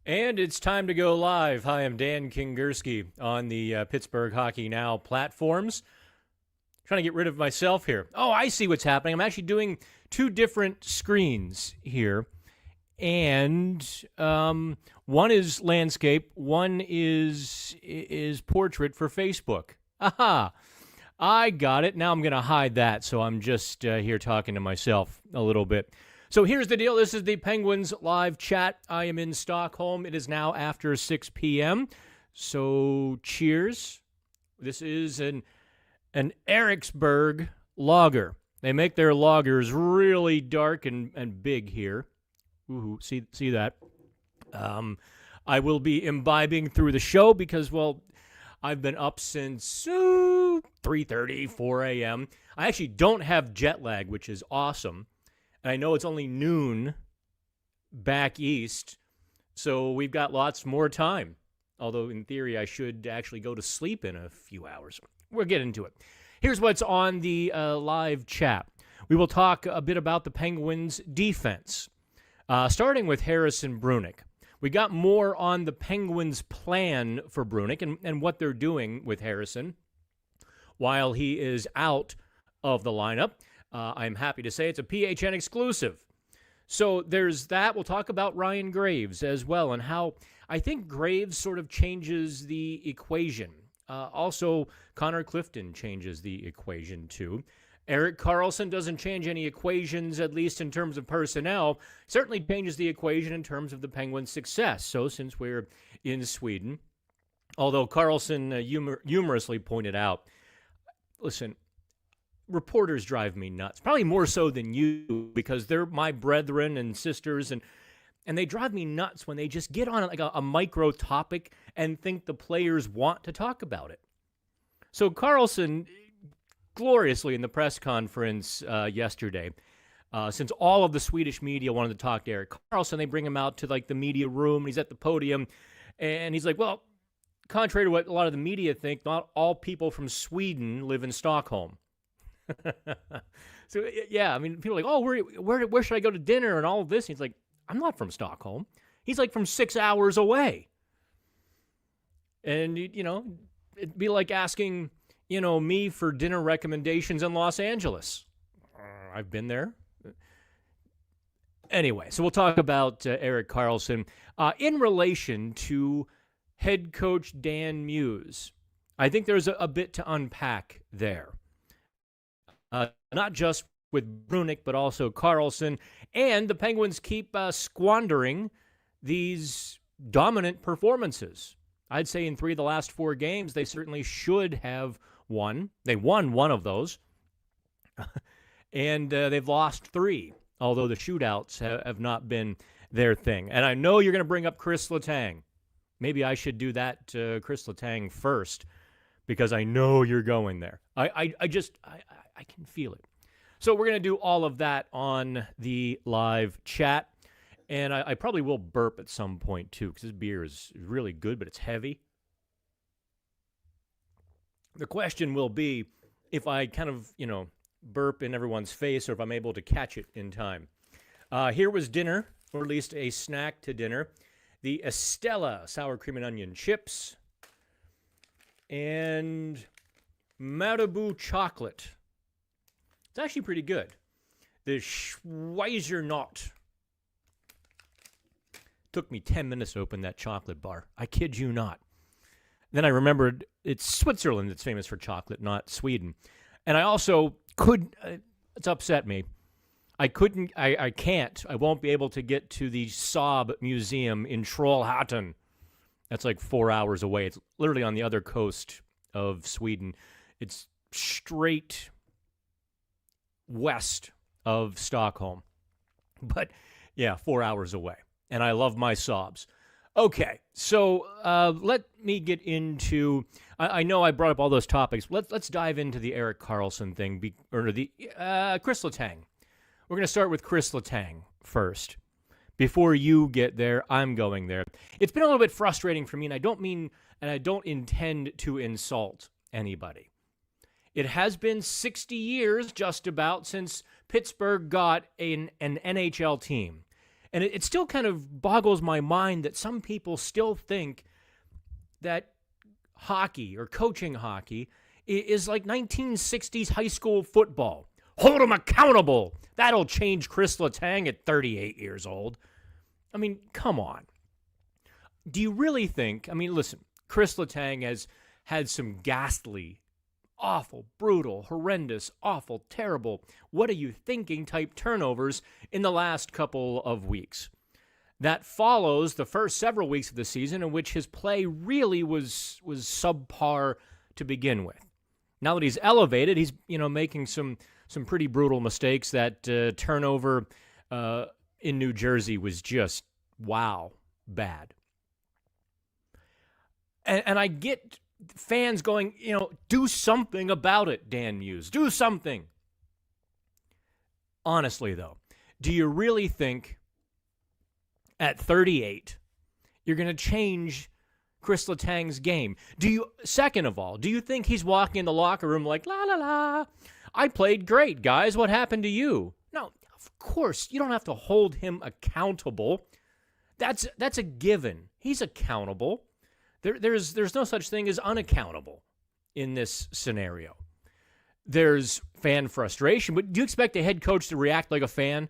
And it's time to go live. Hi, I'm Dan Kingerski on the Pittsburgh Hockey Now platforms. Trying to get rid of myself here. Oh, I see what's happening. I'm actually doing two different screens here. And one is landscape, one is portrait for Facebook. Aha! I got it. Now I'm going to hide that, so I'm just here talking to myself a little bit. So here's the deal. This is the Penguins live chat. I am in Stockholm. It is now after 6 p.m. So cheers. This is an Eriksberg lager. They make their lagers really dark and big here. Ooh, see that? I will be imbibing through the show because, well, I've been up since 3:30, 4 a.m. I actually don't have jet lag, which is awesome. And I know it's only noon back east, so we've got lots more time. Although, in theory, I should actually go to sleep in a few hours. We'll get into it. Here's what's on the live chat. We will talk a bit about the Penguins' defense, starting with Harrison Brunik. We got more on the Penguins' plan for Brunik and what they're doing with Harrison while he is out of the lineup. I'm happy to say it's a PHN exclusive. So there's that. We'll talk about Ryan Graves as well and how I think Graves sort of changes the equation. Also, Connor Clifton changes the equation too. Erik Karlsson doesn't change any equations, at least in terms of personnel. Certainly changes the equation in terms of the Penguins' success. So since we're in Sweden, although Karlsson humorously pointed out, listen, reporters drive me nuts, probably more so than you, because they're my brethren and sisters, and they drive me nuts when they just get on like a micro topic and think the players want to talk about it. So Karlsson, gloriously in the press conference yesterday, since all of the Swedish media wanted to talk to Erik Karlsson, they bring him out to like the media room, and he's at the podium, and he's like, well, contrary to what a lot of the media think, not all people from Sweden live in Stockholm. So, yeah, I mean, people are like, oh, where should I go to dinner and all of this? And he's like, I'm not from Stockholm. He's like from 6 hours away. And, you know, it'd be like asking, you know, me for dinner recommendations in Los Angeles. I've been there. Anyway, so we'll talk about Erik Karlsson in relation to head coach Dan Muse. I think there's a bit to unpack there. Not just with Brunik, but also Karlsson. And the Penguins keep squandering these dominant performances. I'd say in 3 of the last 4 games, they certainly should have won. They won 1 of those. And they've lost 3, although the shootouts have not been their thing. And I know you're going to bring up Kris Letang. Maybe I should do that to Kris Letang first, because I know you're going there. I can feel it. So we're going to do all of that on the live chat. And I probably will burp at some point, too, because this beer is really good, but it's heavy. The question will be if I kind of, you know, burp in everyone's face or if I'm able to catch it in time. Here was dinner, or at least a snack to dinner. The Estella sour cream and onion chips. And Marabou chocolate. It's actually pretty good. The Schweizernot. Took me 10 minutes to open that chocolate bar. I kid you not. Then I remembered it's Switzerland that's famous for chocolate, not Sweden. And I also it's upset me. I won't be able to get to the Saab Museum in Trollhättan. That's like 4 hours away. It's literally on the other coast of Sweden. It's straight west of Stockholm. But, yeah, 4 hours away. And I love my Saabs. Okay, so let me get into... I know I brought up all those topics. Let's dive into the Erik Karlsson thing, or the Kris Letang. We're going to start with Kris Letang first. Before you get there, I'm going there. It's been a little bit frustrating for me, and I don't intend to insult anybody. It has been 60 years, just about, since Pittsburgh got an NHL team. And it still kind of boggles my mind that some people still think that hockey or coaching hockey is like 1960s high school football. Hold them accountable. That'll change Kris Letang at 38 years old. I mean, come on. Do you really think, I mean, listen, Kris Letang has had some ghastly, awful, brutal, horrendous, awful, terrible, what are you thinking type turnovers in the last couple of weeks. That follows the first several weeks of the season in which his play really was subpar to begin with. Now that he's elevated, he's making some pretty brutal mistakes. That turnover in New Jersey was just, wow, bad. And I get fans going, do something about it, Dan Muse. Do something. Honestly, though, do you really think at 38 you're going to change Kris Letang's game? Second of all, do you think he's walking in the locker room like, la, la, la, I played great, guys. What happened to you? No, of course, you don't have to hold him accountable. That's a given. He's accountable. There's no such thing as unaccountable in this scenario. There's fan frustration, but do you expect a head coach to react like a fan?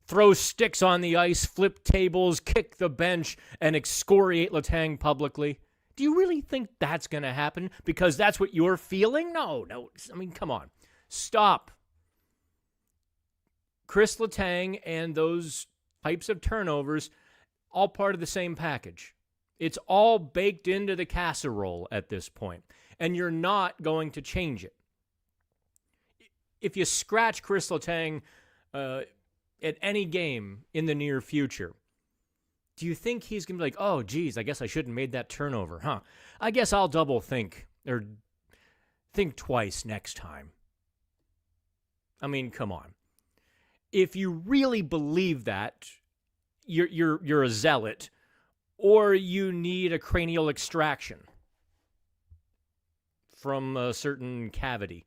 Throw sticks on the ice, flip tables, kick the bench, and excoriate Letang publicly? Do you really think that's going to happen because that's what you're feeling? No. I mean, come on. Stop. Kris Letang and those types of turnovers, all part of the same package. It's all baked into the casserole at this point, and you're not going to change it. If you scratch Kris Letang at any game in the near future, do you think he's going to be like, oh, geez, I guess I shouldn't have made that turnover, huh? I guess I'll double think or think twice next time. I mean, come on. If you really believe that, you're a zealot, or you need a cranial extraction from a certain cavity.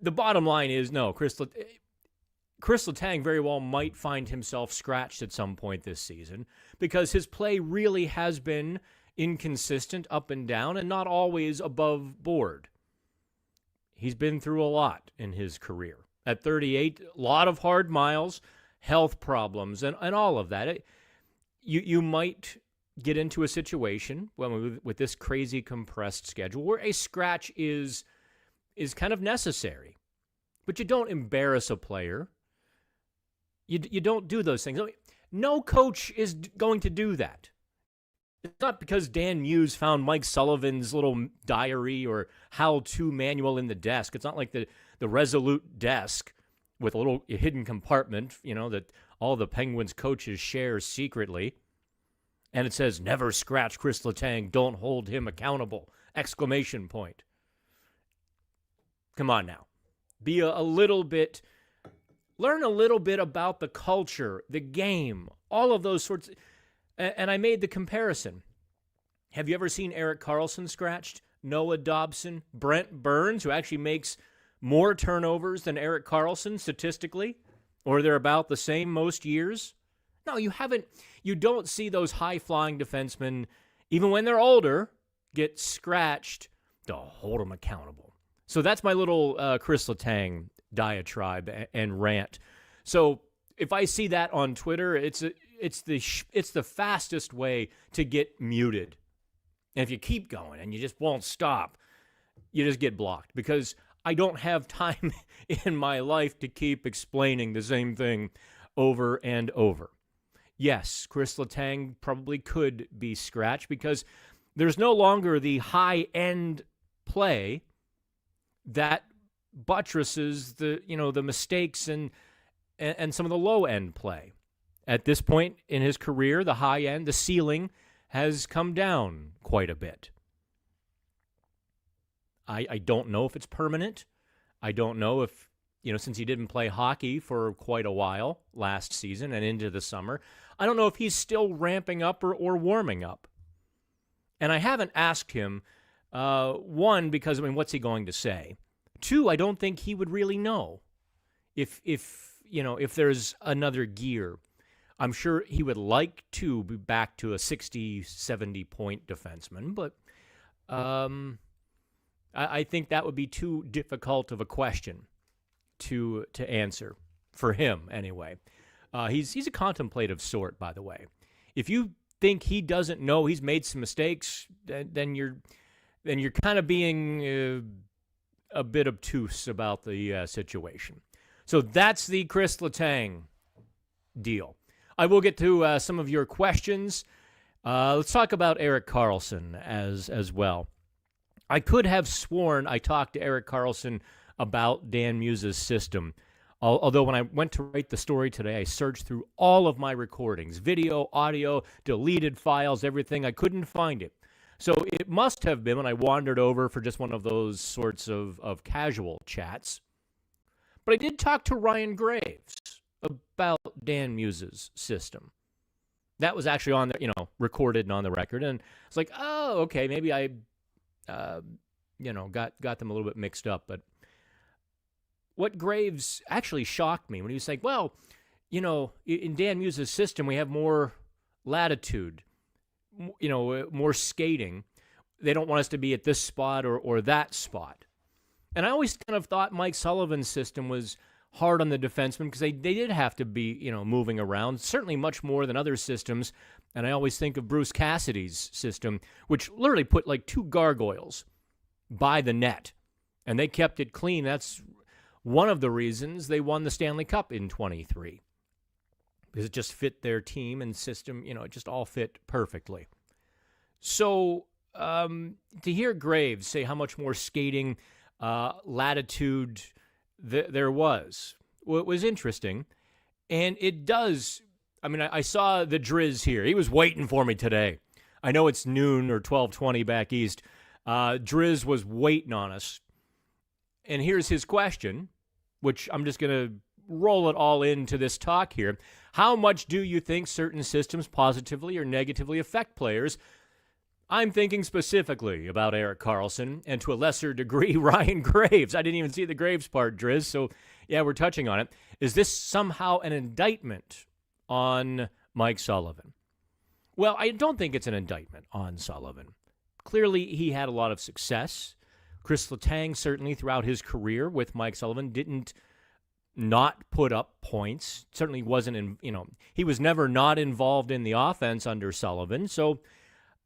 The bottom line is, no, Kris Letang very well might find himself scratched at some point this season because his play really has been inconsistent, up and down, and not always above board. He's been through a lot in his career. At 38, a lot of hard miles, health problems, and all of that. You might get into a situation with this crazy compressed schedule where a scratch is kind of necessary. But you don't embarrass a player. You don't do those things. No coach is going to do that. It's not because Dan Muse found Mike Sullivan's little diary or how-to manual in the desk. It's not like the Resolute desk with a little hidden compartment, that all the Penguins coaches share secretly. And it says, never scratch Kris Letang, don't hold him accountable, ! Come on now. Be a little bit, learn a little bit about the culture, the game, all of those sorts. And I made the comparison. Have you ever seen Erik Karlsson scratched? Noah Dobson, Brent Burns, who actually makes more turnovers than Erik Karlsson statistically, or they're about the same most years? No, you haven't. You don't see those high-flying defensemen, even when they're older, get scratched to hold them accountable. So that's my little Kris Letang diatribe and rant. So if I see that on Twitter, it's the fastest way to get muted. And if you keep going and you just won't stop, you just get blocked because I don't have time in my life to keep explaining the same thing over and over. Yes, Kris Letang probably could be scratched because there's no longer the high-end play that buttresses the mistakes and some of the low-end play. At this point in his career, the high end, the ceiling, has come down quite a bit. I don't know if it's permanent. I don't know if, since he didn't play hockey for quite a while last season and into the summer, I don't know if he's still ramping up or warming up. And I haven't asked him, one, because, what's he going to say? Two, I don't think he would really know. If if there's another gear, I'm sure he would like to be back to a 60, 70-point defenseman, but I think that would be too difficult of a question to answer for him anyway. He's a contemplative sort, by the way. If you think he doesn't know he's made some mistakes, then you're kind of being a bit obtuse about the situation. So that's the Kris Letang deal. I will get to some of your questions. Let's talk about Erik Karlsson as well. I could have sworn I talked to Erik Karlsson about Dan Muse's system. Although when I went to write the story today, I searched through all of my recordings, video, audio, deleted files, everything. I couldn't find it. So it must have been when I wandered over for just one of those sorts of casual chats. But I did talk to Ryan Graves about Dan Muse's system. That was actually on the, recorded and on the record. And it's like, oh, okay, maybe I, got them a little bit mixed up. But what Graves actually shocked me when he was like, well, in Dan Muse's system, we have more latitude, more skating. They don't want us to be at this spot or that spot. And I always kind of thought Mike Sullivan's system was hard on the defensemen because they did have to be, moving around, certainly much more than other systems. And I always think of Bruce Cassidy's system, which literally put like 2 gargoyles by the net, and they kept it clean. That's one of the reasons they won the Stanley Cup in 23, because it just fit their team and system, it just all fit perfectly. So to hear Graves say how much more skating latitude there was interesting. And it does, I saw the Driz here. He was waiting for me today. I know it's noon or 12:20 back east. Driz was waiting on us. And here's his question, which I'm just going to roll it all into this talk here. How much do you think certain systems positively or negatively affect players? I'm thinking specifically about Erik Karlsson and to a lesser degree Ryan Graves. I didn't even see the Graves part, Driz, so yeah, we're touching on it. Is this somehow an indictment on Mike Sullivan? Well, I don't think it's an indictment on Sullivan. Clearly, he had a lot of success. Kris Letang, certainly throughout his career with Mike Sullivan, didn't not put up points. Certainly wasn't he was never not involved in the offense under Sullivan. So,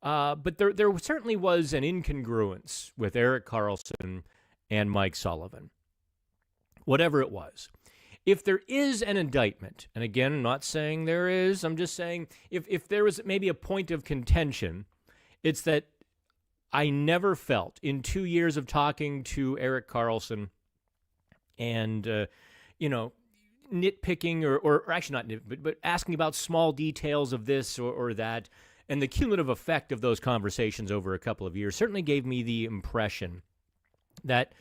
but there certainly was an incongruence with Erik Karlsson and Mike Sullivan. Whatever it was. If there is an indictment, and again, I'm not saying there is, I'm just saying if there was maybe a point of contention, it's that I never felt in 2 years of talking to Erik Karlsson and, nitpicking or actually not nitpicking, but asking about small details of this or that, and the cumulative effect of those conversations over a couple of years certainly gave me the impression that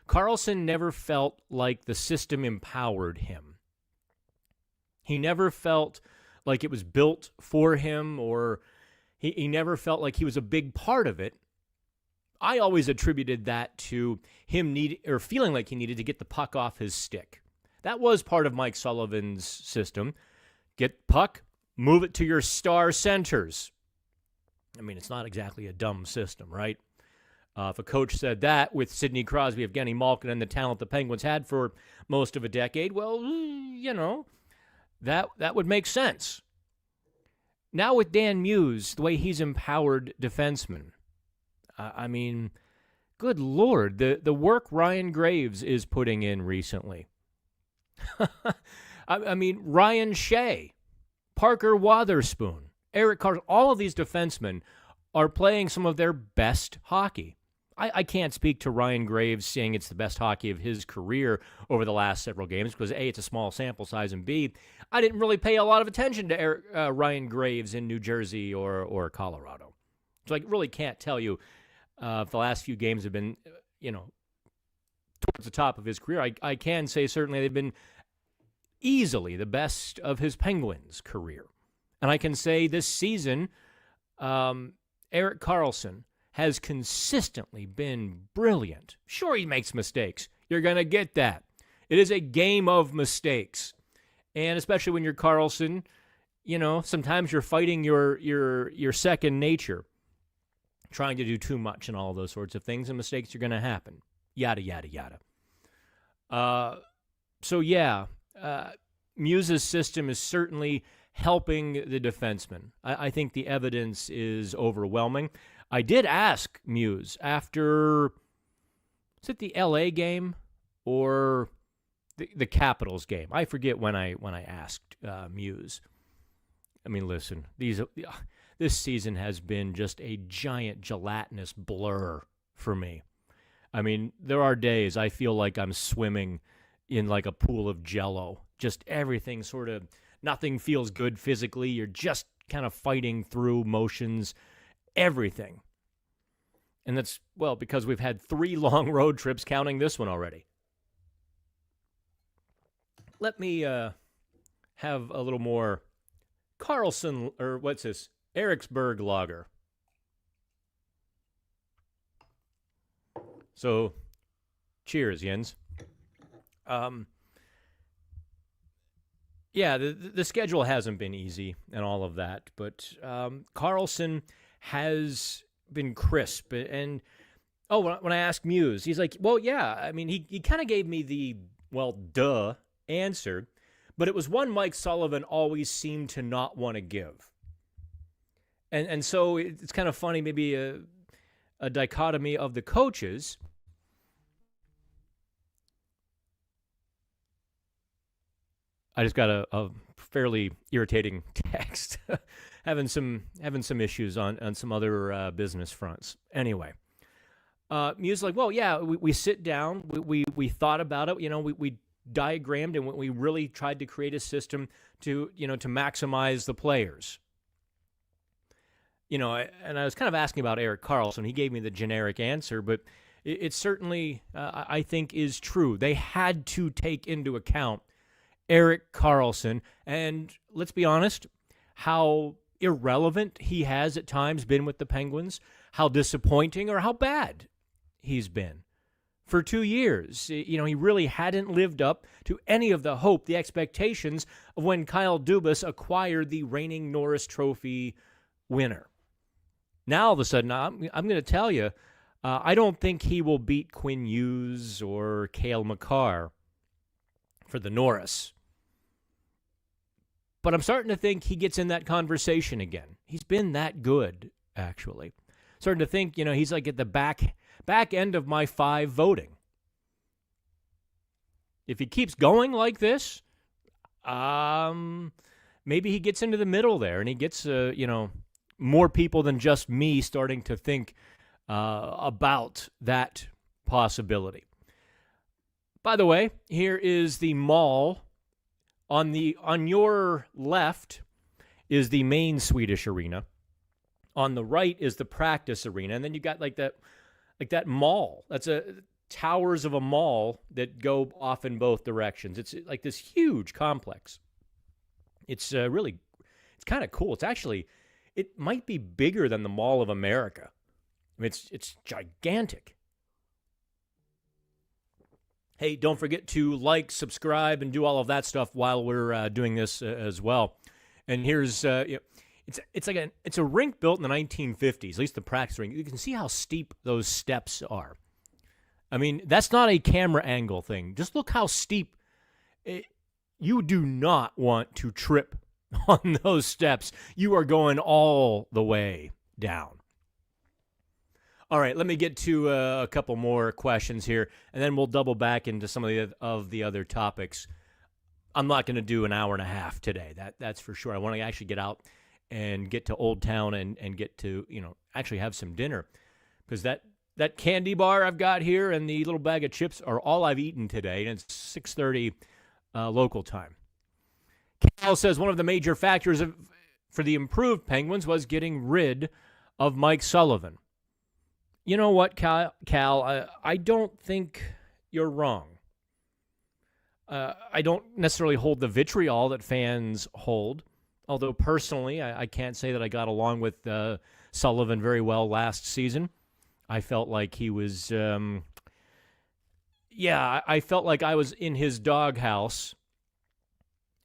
Karlsson never felt like the system empowered him. He never felt like it was built for him, or he never felt like he was a big part of it. I always attributed that to him feeling like he needed to get the puck off his stick. That was part of Mike Sullivan's system. Get puck, move it to your star centers. It's not exactly a dumb system, right? If a coach said that with Sidney Crosby, Evgeny Malkin, and the talent the Penguins had for most of a decade, well, that would make sense. Now with Dan Muse, the way he's empowered defensemen, good Lord, the work Ryan Graves is putting in recently. Ryan Shea, Parker Wotherspoon, Erik Karlsson, all of these defensemen are playing some of their best hockey. I can't speak to Ryan Graves saying it's the best hockey of his career over the last several games because, A, it's a small sample size, and B, I didn't really pay a lot of attention to Ryan Graves in New Jersey or Colorado. So I really can't tell you if the last few games have been, towards the top of his career. I can say certainly they've been easily the best of his Penguins career. And I can say this season, Erik Karlsson has consistently been brilliant. Sure, he makes mistakes. You're going to get that. It is a game of mistakes. And especially when you're Carlson, sometimes you're fighting your second nature, trying to do too much and all those sorts of things, and mistakes are going to happen. Yada, yada, yada. Muse's system is certainly helping the defenseman. I think the evidence is overwhelming. I did ask Muse after, is it the LA game or the Capitals game? I forget when I asked Muse. I mean, listen, this season has been just a giant gelatinous blur for me. I mean, there are days I feel like I'm swimming in like a pool of Jell-O. Just everything sort of, nothing feels good physically. You're just kind of fighting through motions, everything. And that's, well, because we've had 3 long road trips, counting this one already. Let me have a little more Carlson, or what's this? Eriksberg lager. So, cheers, Jens. The schedule hasn't been easy and all of that, but Carlson has been crisp. And, when I asked Muse, he's like, well, yeah, I mean, he kind of gave me the, duh answer, but it was one Mike Sullivan always seemed to not want to give. And so it's kind of funny, maybe a dichotomy of the coaches. I just got a fairly irritating text, having some issues on some other business fronts. Anyway, Muse like, well, yeah, we sit down, we thought about it, we diagrammed, and we really tried to create a system to maximize the players. And I was kind of asking about Erik Karlsson. He gave me the generic answer, but it certainly, I think, is true. They had to take into account Erik Karlsson, and let's be honest, how irrelevant he has at times been with the Penguins, how disappointing or how bad he's been. For 2 years, he really hadn't lived up to any of the hope, the expectations of when Kyle Dubas acquired the reigning Norris Trophy winner. Now, all of a sudden, I'm going to tell you, I don't think he will beat Quinn Hughes or Cale Makar for the Norris. But I'm starting to think he gets in that conversation again. He's been that good, actually. Starting to think, he's like at the back end of my 5 voting. If he keeps going like this, maybe he gets into the middle there and he gets, more people than just me starting to think about that possibility. By the way, here is the mall. On your left is the main Swedish arena. On the right is the practice arena, and then you got like that mall. That's towers of a mall that go off in both directions. It's like this huge complex. It's kind of cool. It might be bigger than the Mall of America. I mean, it's gigantic. Hey, don't forget to like, subscribe, and do all of that stuff while we're doing this as well. And here's it's a rink built in the 1950s, at least the practice rink. You can see how steep those steps are. I mean, that's not a camera angle thing. Just look how steep. You do not want to trip on those steps. You are going all the way down. All right, let me get to a couple more questions here, and then we'll double back into some of the other topics. I'm not going to do an hour and a half today. That's for sure. I want to actually get out and get to Old Town and get to actually have some dinner, because that candy bar I've got here and the little bag of chips are all I've eaten today, and it's 6:30 local time. Cal says one of the major factors for the improved Penguins was getting rid of Mike Sullivan. You know what, Cal? I don't think you're wrong. I don't necessarily hold the vitriol that fans hold, although personally I can't say that I got along with Sullivan very well last season. I felt like he was, I felt like I was in his doghouse,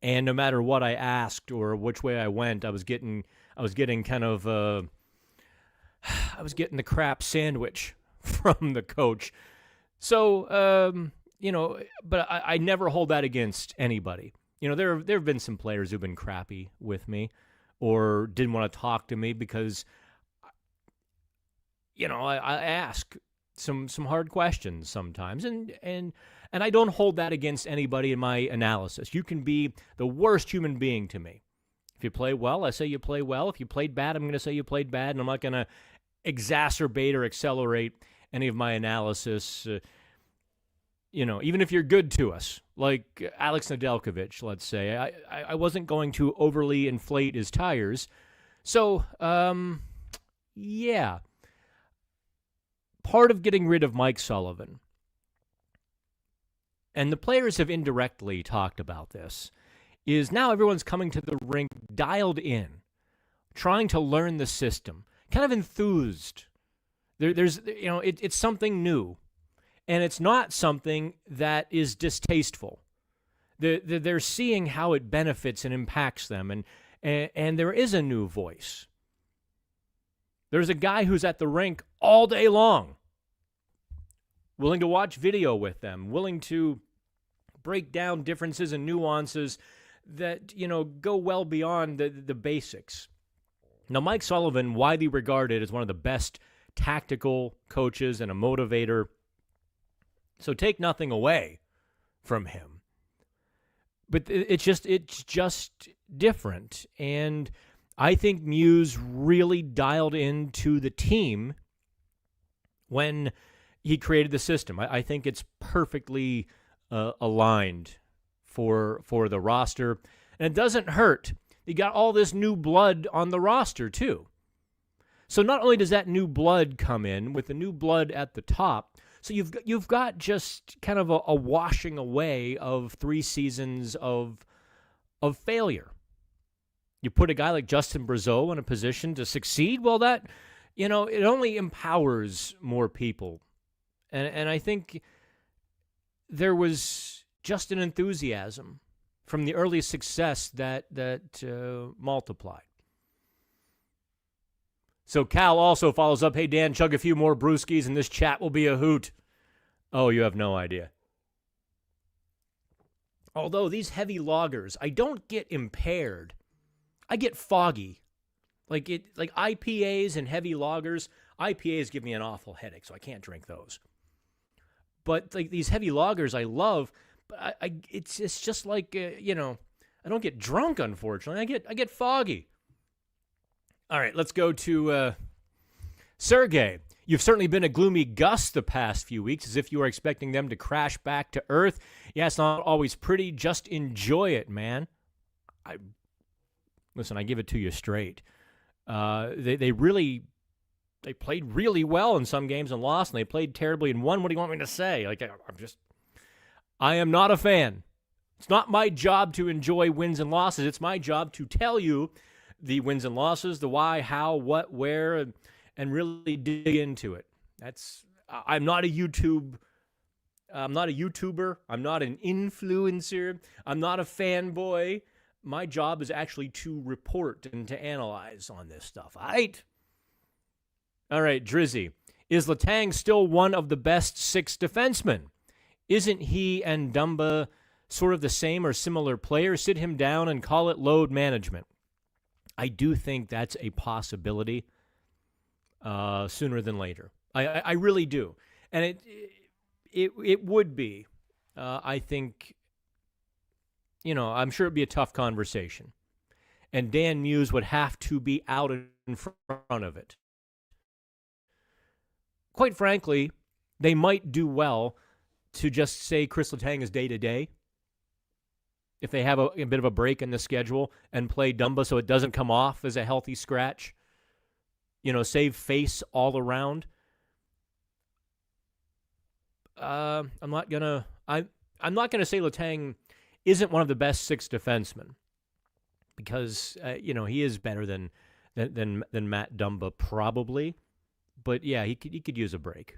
And no matter what I asked or which way I went, I was getting kind of I was getting the crap sandwich from the coach. So but I never hold that against anybody. There have been some players who've been crappy with me or didn't want to talk to me because I ask some hard questions sometimes, and I don't hold that against anybody in my analysis. You can be the worst human being to me. If you play well, I say you play well. If you played bad, I'm going to say you played bad, and I'm not going to exacerbate or accelerate any of my analysis. Even if you're good to us, like Alex Nedeljkovic, let's say, I wasn't going to overly inflate his tires. So, yeah. Part of getting rid of Mike Sullivan, and the players have indirectly talked about this, is now everyone's coming to the rink dialed in, trying to learn the system, kind of enthused. It's something new, and it's not something that is distasteful. They're seeing how it benefits and impacts them, and there is a new voice. There's a guy who's at the rink all day long, willing to watch video with them, willing to break down differences and nuances that, go well beyond the basics. Now, Mike Sullivan, widely regarded as one of the best tactical coaches and a motivator, so take nothing away from him. But it's just different, and I think Muse really dialed into the team when he created the system. I think it's perfectly aligned for the roster. And it doesn't hurt. You got all this new blood on the roster, too. So not only does that new blood come in with the new blood at the top, so you've got just kind of a washing away of 3 seasons of failure. You put a guy like Justin Brazeau in a position to succeed, well, that, it only empowers more people. And I think there was just an enthusiasm from the early success that multiplied. So Cal also follows up, hey, Dan, chug a few more brewskis and this chat will be a hoot. Oh, you have no idea. Although these heavy lagers, I don't get impaired. I get foggy. Like IPAs and heavy lagers. IPAs give me an awful headache, so I can't drink those. But like these heavy lagers, I love. But it's just like I don't get drunk, unfortunately. I get foggy. All right, let's go to Sergey. You've certainly been a gloomy Gus the past few weeks, as if you were expecting them to crash back to earth. Yeah, it's not always pretty. Just enjoy it, man. Listen, I give it to you straight. They played really well in some games and lost, and they played terribly in one. What do you want me to say? I am not a fan. It's not my job to enjoy wins and losses. It's my job to tell you the wins and losses, the why, how, what, where, and really dig into it. I'm not a YouTuber. I'm not an influencer. I'm not a fanboy. My job is actually to report and to analyze on this stuff. All right, Drizzy. Is Letang still one of the best 6 defensemen? Isn't he and Dumba sort of the same or similar players? Sit him down and call it load management. I do think that's a possibility sooner than later. I really do. And it would be, I think, I'm sure it'd be a tough conversation. And Dan Muse would have to be out in front of it. Quite frankly, they might do well to just say Kris Letang is day-to-day if they have a bit of a break in the schedule and play Dumba so it doesn't come off as a healthy scratch. Save face all around. I'm not gonna say Letang isn't one of the best 6 defensemen because he is better than Matt Dumba probably, but yeah, he could use a break.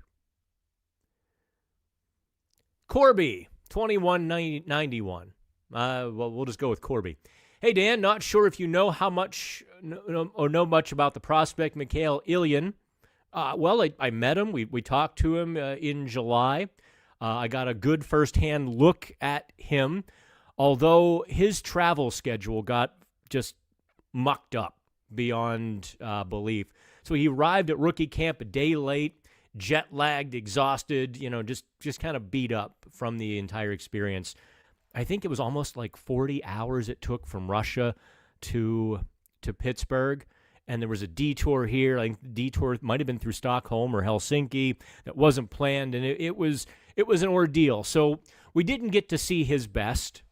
Corby 2191. Well, we'll just go with Corby. Hey, Dan, not sure if you know how much or know much about the prospect, Mikhail Ilyin. Well, I met him. We talked to him in July. I got a good firsthand look at him, although his travel schedule got just mucked up beyond belief. So he arrived at rookie camp a day late, jet-lagged, exhausted, just kind of beat up from the entire experience. I think it was almost like 40 hours it took from Russia to Pittsburgh. And there was a detour here. I think the detour might have been through Stockholm or Helsinki that wasn't planned, and it was an ordeal. So we didn't get to see his best.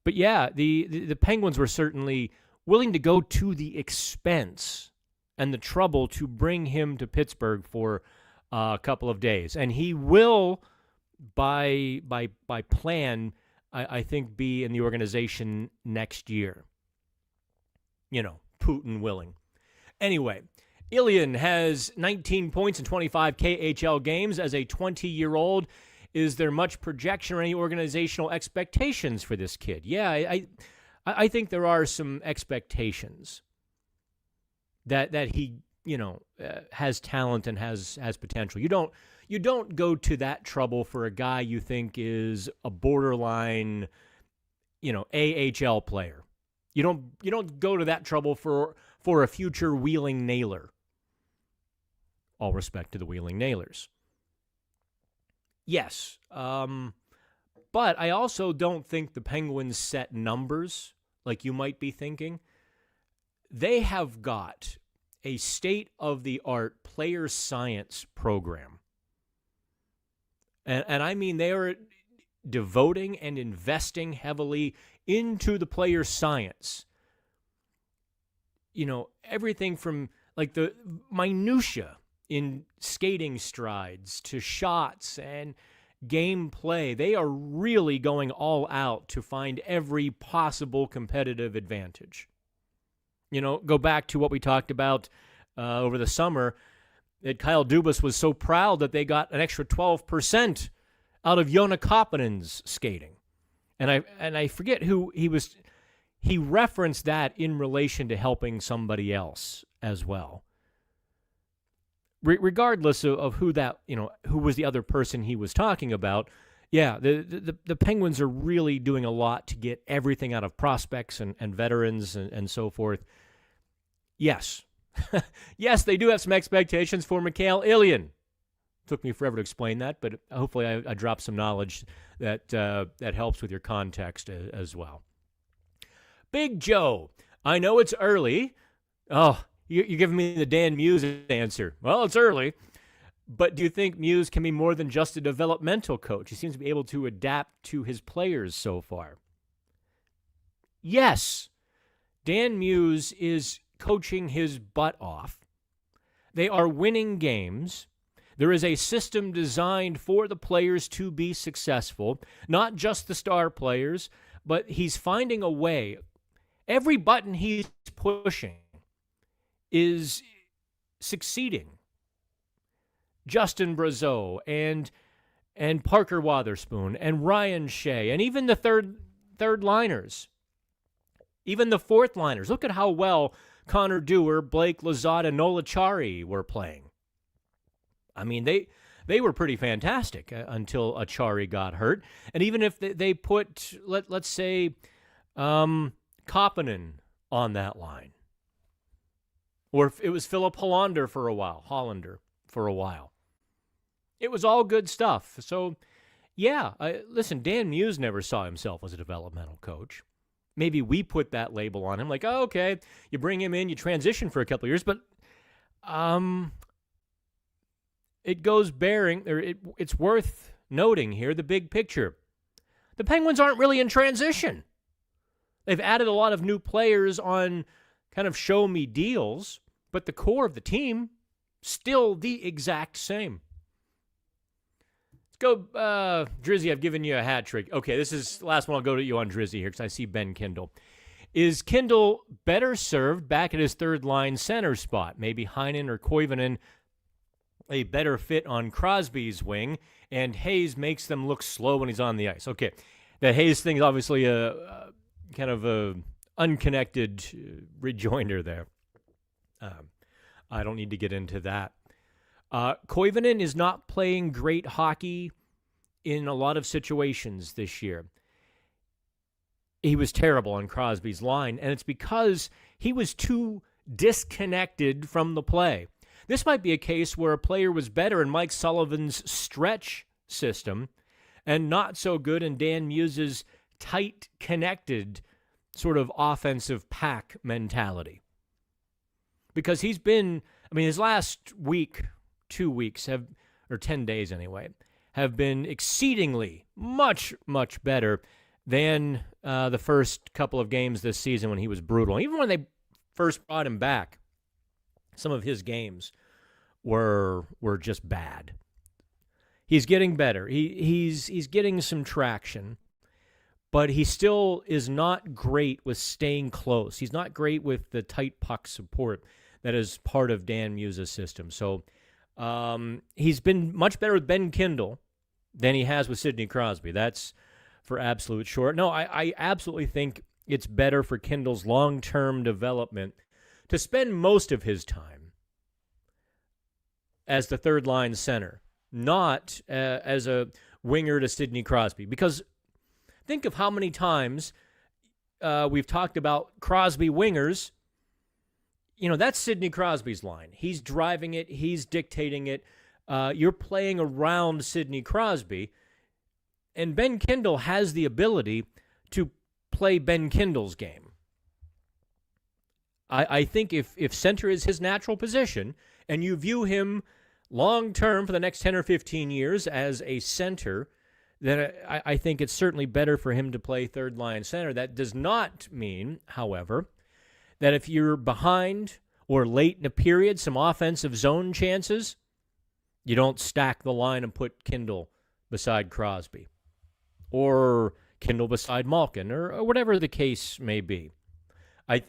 But yeah, the Penguins were certainly willing to go to the expense and the trouble to bring him to Pittsburgh for a couple of days. And he will, by plan, I think, be in the organization next year. Putin willing. Anyway, Ilyin has 19 points in 25 KHL games as a 20-year-old. Is there much projection or any organizational expectations for this kid? Yeah, I think there are some expectations that he, has talent and has potential. You don't go to that trouble for a guy you think is a borderline, AHL player. You don't go to that trouble for a future Wheeling Nailer. All respect to the Wheeling Nailers. Yes, but I also don't think the Penguins set numbers like you might be thinking. They have got a state-of-the-art player science program. And I mean, they are devoting and investing heavily into the player science. Everything from like the minutia in skating strides to shots and gameplay. They are really going all out to find every possible competitive advantage. Go back to what we talked about over the summer, that Kyle Dubas was so proud that they got an extra 12% out of Joona Koppanen's skating. And I forget who he was. He referenced that in relation to helping somebody else as well. Regardless of who that, who was the other person he was talking about, yeah, the Penguins are really doing a lot to get everything out of prospects and veterans and so forth. Yes. Yes, they do have some expectations for Mikhail Ilyin. Took me forever to explain that, but hopefully I dropped some knowledge that helps with your context as well. Big Joe, I know it's early. Oh, you're giving me the Dan Muse answer. Well, it's early. But do you think Muse can be more than just a developmental coach? He seems to be able to adapt to his players so far. Yes, Dan Muse is coaching his butt off. They are winning games. There is a system designed for the players to be successful, not just the star players, but he's finding a way. Every button he's pushing is succeeding. Justin Brazeau and Parker Wotherspoon and Ryan Shea and even the third liners, even the fourth liners. Look at how well Connor Dewar, Blake Lizotte, and Nola Chari were playing. I mean, they were pretty fantastic until Achari got hurt. And even if they put, let's say, Koppanen on that line, or if it was Philip Hollander for a while, it was all good stuff. So, yeah, listen, Dan Muse never saw himself as a developmental coach. Maybe we put that label on him, like, oh, okay, you bring him in, you transition for a couple of years, but it goes bearing, it's worth noting here, the big picture. The Penguins aren't really in transition. They've added a lot of new players on kind of show-me deals, but the core of the team, still the exact same. Let's go, Drizzy, I've given you a hat trick. Okay, this is the last one. I'll go to you on Drizzy here because I see Ben Kindle. Is Kindle better served back at his third-line center spot? Maybe Heinen or Koivunen a better fit on Crosby's wing, and Hayes makes them look slow when he's on the ice. Okay, That Hayes thing's obviously a kind of a unconnected rejoinder there. Um, I don't need to get into that. Koivunen is not playing great hockey in a lot of situations this year. He was terrible on Crosby's line, and it's because he was too disconnected from the play. This might be a case where a player was better in Mike Sullivan's stretch system and not so good in Dan Muse's tight, connected sort of offensive pack mentality. Because he's been, his last week, 2 weeks, or 10 days anyway, have been exceedingly much, much better than the first couple of games this season when he was brutal. Even when they first brought him back, some of his games were just bad. He's getting better. He's getting some traction, but he still is not great with staying close. He's not great with the tight puck support that is part of Dan Muse's system. So he's been much better with Ben Kindle than he has with Sidney Crosby. That's for absolute sure. No, I absolutely think it's better for Kindle's long-term development to spend most of his time as the third-line center, not as a winger to Sidney Crosby. Because think of how many times we've talked about Crosby wingers. That's Sidney Crosby's line. He's driving it. He's dictating it. You're playing around Sidney Crosby. And Ben Kindle has the ability to play Ben Kindle's game. I think if center is his natural position and you view him long-term for the next 10 or 15 years as a center, then I think it's certainly better for him to play third-line center. That does not mean, however, that if you're behind or late in a period, some offensive zone chances, you don't stack the line and put Kindle beside Crosby or Kindle beside Malkin or whatever the case may be. I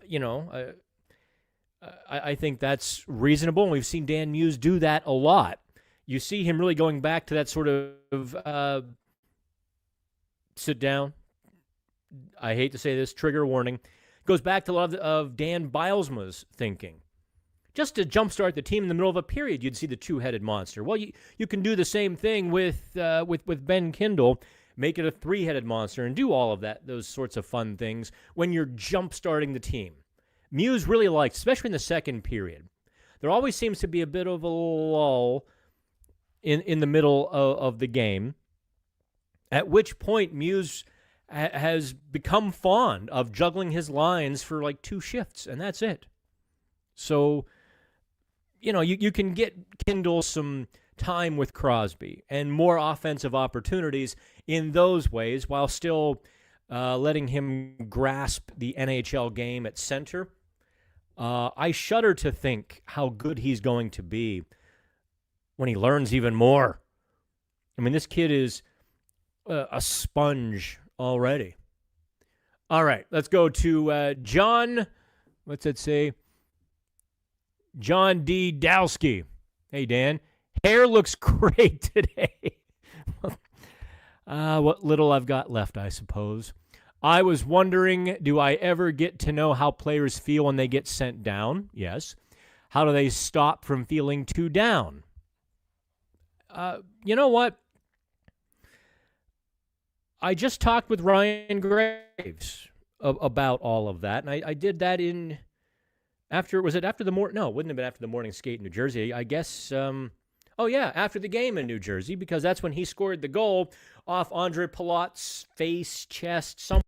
think that's reasonable, and we've seen Dan Muse do that a lot. You see him really going back to that sort of sit down. I hate to say this, trigger warning. Goes back to a lot of Dan Bilesma's thinking. Just to jumpstart the team in the middle of a period, you'd see the two-headed monster. Well, you can do the same thing with Ben Kindle, make it a three-headed monster, and do all of those sorts of fun things when you're jumpstarting the team. Muse really likes, especially in the second period. There always seems to be a bit of a lull in the middle of the game, at which point Muse has become fond of juggling his lines for like 2 shifts, and that's it. So, you can get Kindle some time with Crosby and more offensive opportunities in those ways while still letting him grasp the NHL game at center. I shudder to think how good he's going to be when he learns even more. This kid is a sponge already. All right, let's go to John. What's it say? John D. Dowski. Hey, Dan. Hair looks great today. What little I've got left, I suppose. I was wondering, do I ever get to know how players feel when they get sent down? Yes. How do they stop from feeling too down? You know what? I just talked with Ryan Graves about all of that, and I did that after the morning? No, it wouldn't have been after the morning skate in New Jersey. I guess, after the game in New Jersey, because that's when he scored the goal off Andre Palat's face, chest, something.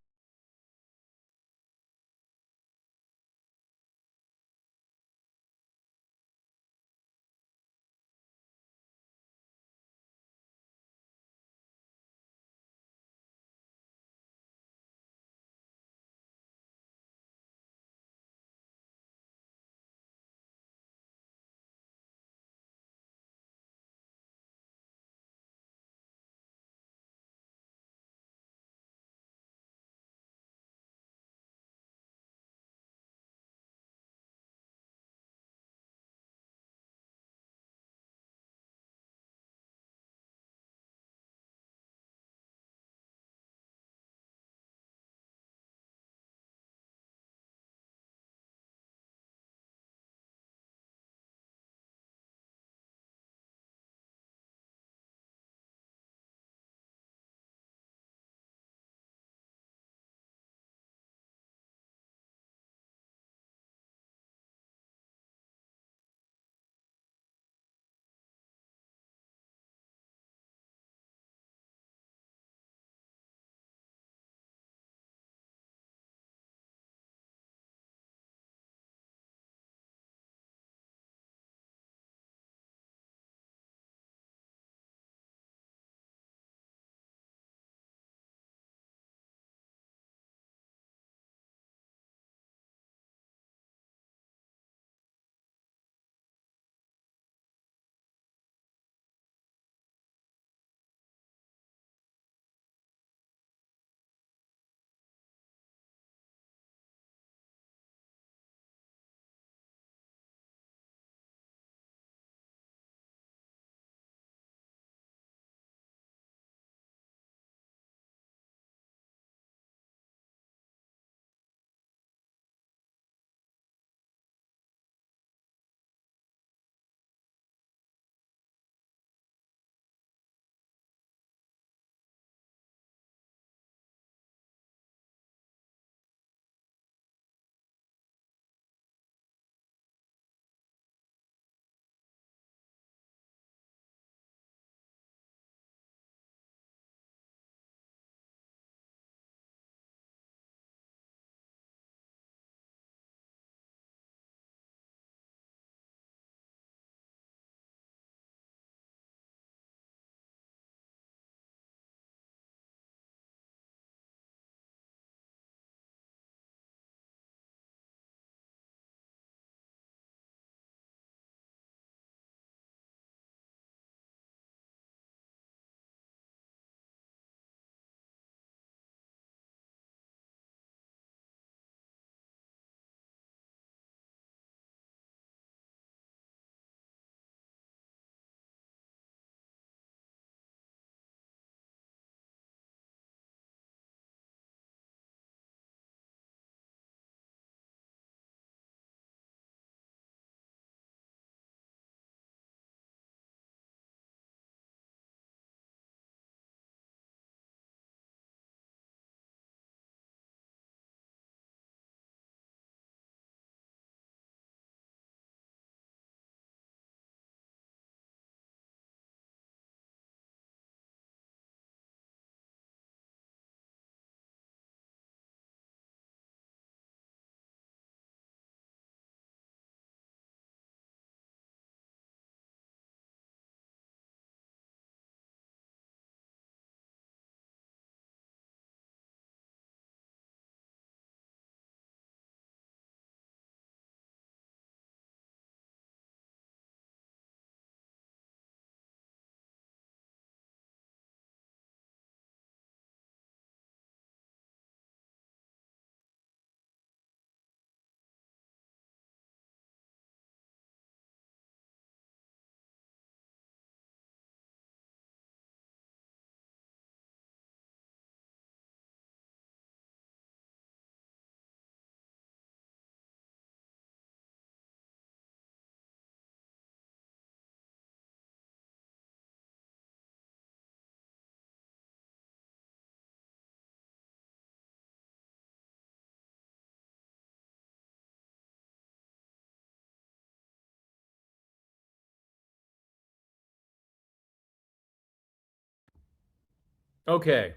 Okay.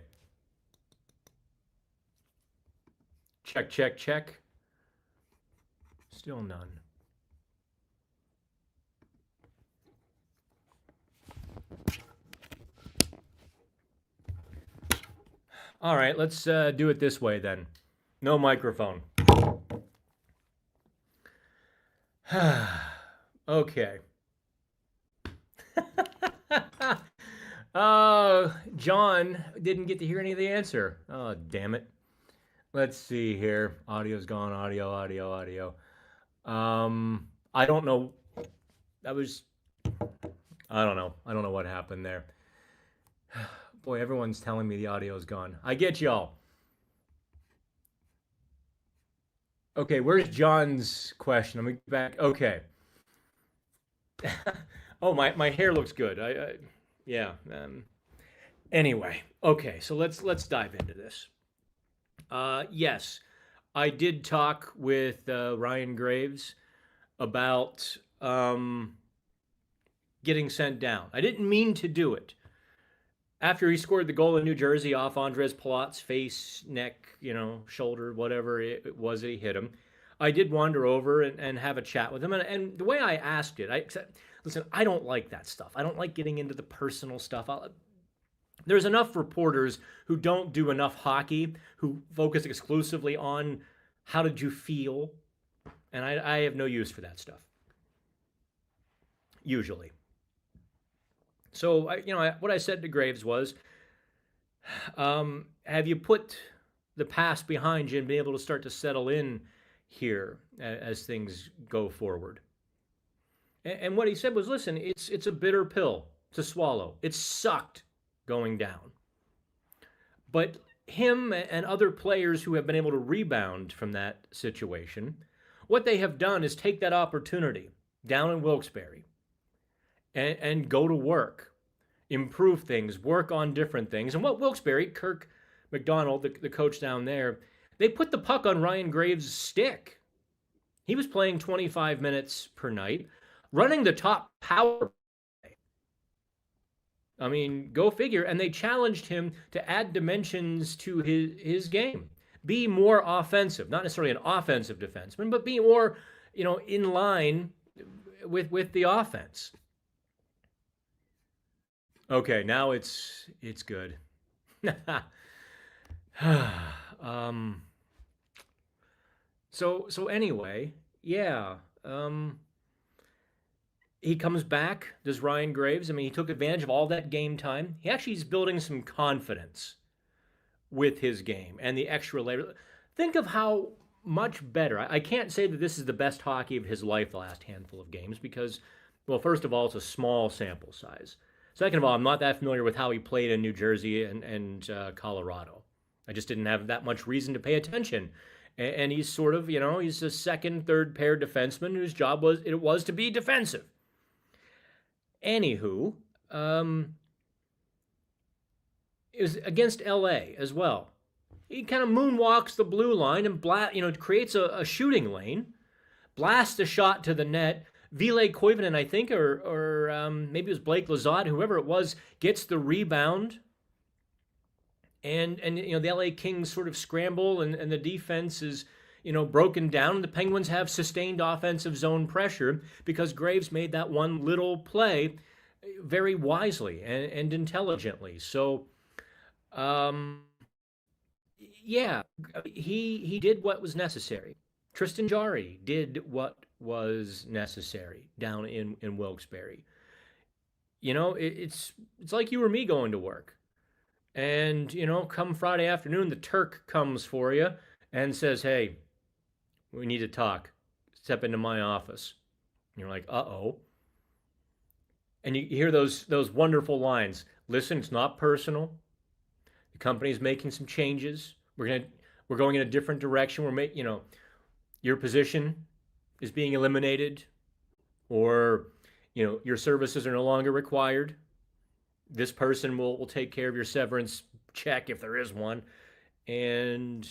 Check, check, check. Still none. All right, let's do it this way then. No microphone. Okay. John didn't get to hear any of the answer. Oh, damn it. Let's see here. Audio's gone. Audio. I don't know. That was. I don't know. I don't know what happened there. Boy, everyone's telling me the audio's gone. I get y'all. Okay, where's John's question? Let me get back. Okay. Oh, my hair looks good. Yeah. Anyway, okay, so let's dive into this. Yes, I did talk with Ryan Graves about getting sent down. I didn't mean to do it. After he scored the goal in New Jersey off Andres Palat's face, neck, shoulder, whatever it was that he hit him, I did wander over and have a chat with him. And the way I asked it, I said, listen, I don't like that stuff. I don't like getting into the personal stuff. There's enough reporters who don't do enough hockey, who focus exclusively on how did you feel, and I have no use for that stuff, usually. So, what I said to Graves was, have you put the past behind you and been able to start to settle in here as things go forward? And what he said was, listen, it's a bitter pill to swallow. It sucked going down. But him and other players who have been able to rebound from that situation, what they have done is take that opportunity down in Wilkes-Barre and go to work, improve things, work on different things. And what Wilkes-Barre, Kirk McDonald, the coach down there, they put the puck on Ryan Graves' stick. He was playing 25 minutes per night, running the top power. I mean, go figure. And they challenged him to add dimensions to his game. Be more offensive, not necessarily an offensive defenseman, but be more, in line with the offense. Okay, now it's good. So anyway, yeah. He comes back, does Ryan Graves. I mean, he took advantage of all that game time. He actually is building some confidence with his game and the extra layer. Think of how much better. I can't say that this is the best hockey of his life the last handful of games because, well, first of all, it's a small sample size. Second of all, I'm not that familiar with how he played in New Jersey and Colorado. I just didn't have that much reason to pay attention. And he's sort of, he's a second, third pair defenseman whose job was to be defensive. Anywho, it was against LA as well. He kind of moonwalks the blue line and creates a shooting lane, blasts a shot to the net. Ville Koivunen, I think, or maybe it was Blake Lizotte, whoever it was, gets the rebound. And the LA Kings sort of scramble and the defense is, broken down. The Penguins have sustained offensive zone pressure because Graves made that one little play very wisely and intelligently. So, yeah, he did what was necessary. Tristan Jarry did what was necessary down in Wilkes-Barre. It's like you or me going to work. And, come Friday afternoon, the Turk comes for you and says, hey, we need to talk. Step into my office. And you're like, uh-oh. And you hear those wonderful lines. Listen, it's not personal. The company's making some changes. We're going in a different direction. Your position is being eliminated, or your services are no longer required. This person will take care of your severance check if there is one, and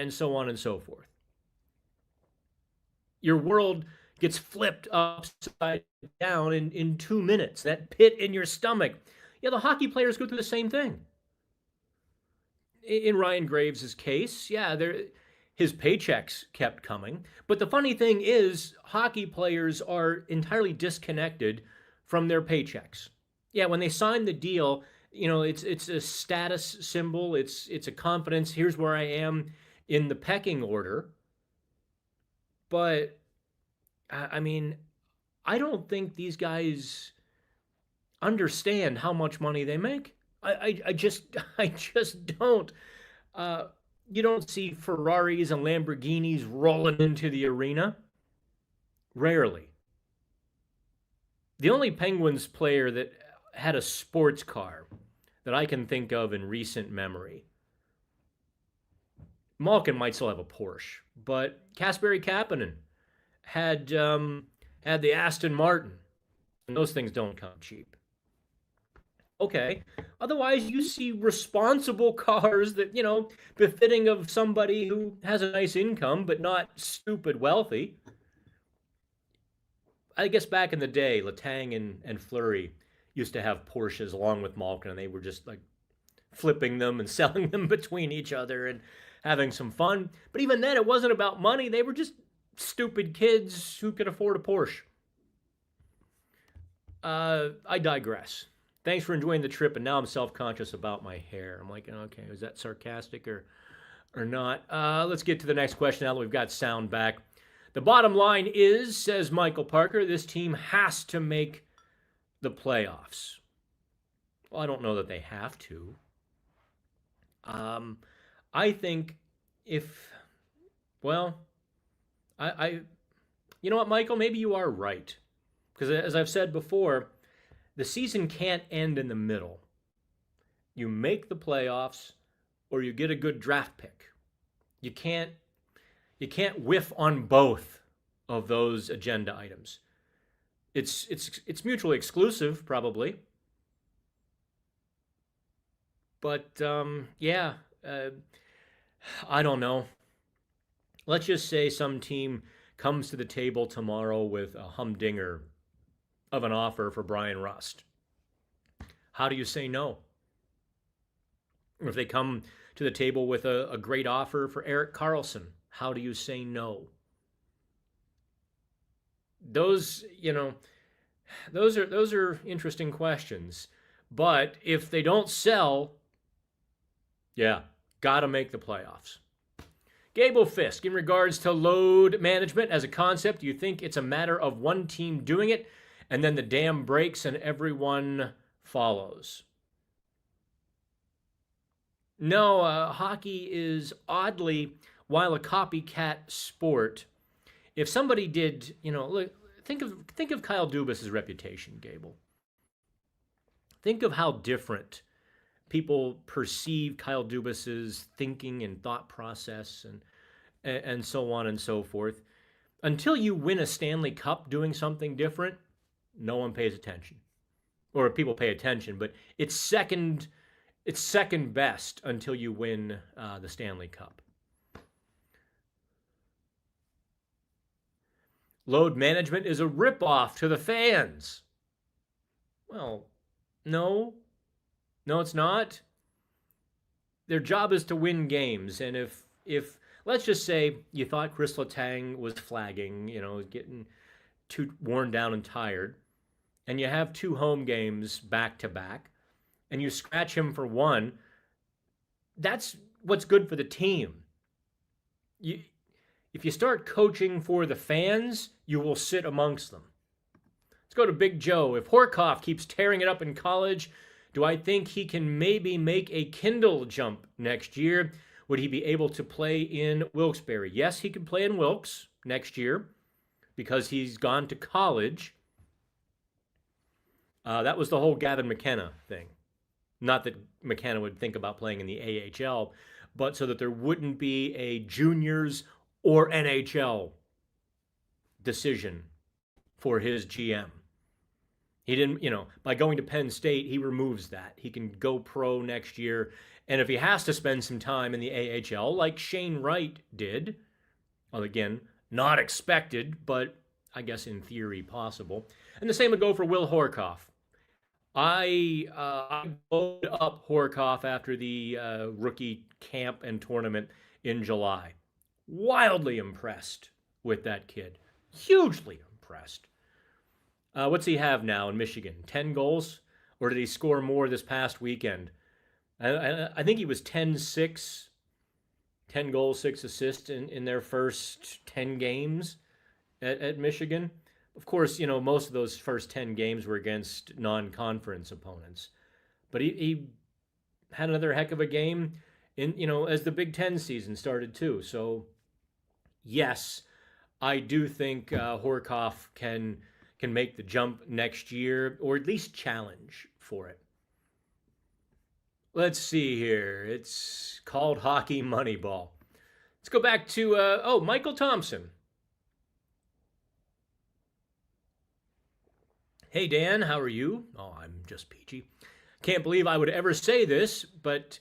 so on and so forth. Your world gets flipped upside down in 2 minutes. That pit in your stomach. Yeah, the hockey players go through the same thing. in Ryan Graves' case, yeah, his paychecks kept coming. But the funny thing is, hockey players are entirely disconnected from their paychecks. Yeah, when they sign the deal, it's a status symbol. It's a confidence. Here's where I am in the pecking order. But I mean, I don't think these guys understand how much money they make. I just I just don't. Uh, you don't see Ferraris and Lamborghinis rolling into the arena. Rarely. The only Penguins player that had a sports car that I can think of in recent memory. Malkin might still have a Porsche, but Kasperi Kapanen had the Aston Martin, and those things don't come cheap. Okay. Otherwise, you see responsible cars that, befitting of somebody who has a nice income but not stupid wealthy. I guess back in the day, Letang and Fleury used to have Porsches along with Malkin, and they were just like flipping them and selling them between each other and having some fun. But even then, it wasn't about money. They were just stupid kids who could afford a Porsche. I digress. Thanks for enjoying the trip, and now I'm self-conscious about my hair. I'm like, okay, is that sarcastic or not? Let's get to the next question now that we've got sound back. The bottom line is, says Michael Parker, this team has to make the playoffs. Well, I don't know that they have to. I think you know what, Michael, maybe you are right. Because as I've said before, the season can't end in the middle. You make the playoffs or you get a good draft pick. You can't whiff on both of those agenda items. It's mutually exclusive, probably. But I don't know. Let's just say some team comes to the table tomorrow with a humdinger of an offer for Brian Rust. How do you say no? Or if they come to the table with a great offer for Erik Karlsson, how do you say no? Those are interesting questions. But if they don't sell, gotta make the playoffs. Gable Fisk, in regards to load management as a concept, do you think it's a matter of one team doing it and then the dam breaks and everyone follows? No, hockey is oddly, while a copycat sport, if somebody did, look, think of Kyle Dubas's reputation, Gable. Think of how different people perceive Kyle Dubas's thinking and thought process and so on and so forth. Until you win a Stanley Cup doing something different, no one pays attention. Or people pay attention, but it's second best until you win the Stanley Cup. Load management is a ripoff to the fans. Well, no, it's not. Their job is to win games, and if let's just say you thought Kris Letang was flagging, getting too worn down and tired, and you have 2 home games back to back, and you scratch him for 1, that's what's good for the team. If you start coaching for the fans, you will sit amongst them. Let's go to Big Joe. If Horkoff keeps tearing it up in college, do I think he can maybe make a Kindle jump next year? Would he be able to play in Wilkes-Barre? Yes, he can play in Wilkes next year because he's gone to college. That was the whole Gavin McKenna thing. Not that McKenna would think about playing in the AHL, but so that there wouldn't be a juniors or NHL decision for his GM. He didn't, by going to Penn State, he removes that. He can go pro next year. And if he has to spend some time in the AHL, like Shane Wright did, well, again, not expected, but I guess in theory possible. And the same would go for Will Horkoff. I blowed up Horkoff after the rookie camp and tournament in July. Wildly impressed with that kid. Hugely impressed. What's he have now in Michigan? 10 goals? Or did he score more this past weekend? I think he was 10-6, 10 goals, 6 assists in their first 10 games at Michigan. Of course, most of those first 10 games were against non-conference opponents. But he had another heck of a game as the Big Ten season started too. So, yes, I do think Horkoff can make the jump next year, or at least challenge for it. Let's see here. It's called Hockey Moneyball. Let's go back to Michael Thompson. Hey, Dan, how are you? Oh, I'm just peachy. Can't believe I would ever say this, but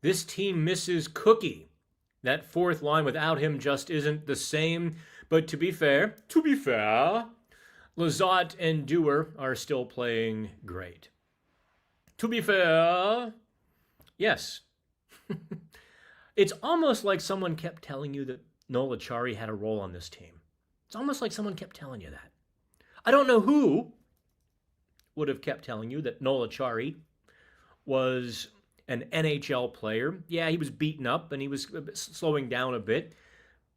this team misses Cookie. That fourth line without him just isn't the same. But to be fair, Lizotte and Dewar are still playing great. To be fair, yes. It's almost like someone kept telling you that Noel Acciari had a role on this team. It's almost like someone kept telling you that. I don't know who would have kept telling you that Noel Acciari was an NHL player. Yeah, he was beaten up and he was slowing down a bit,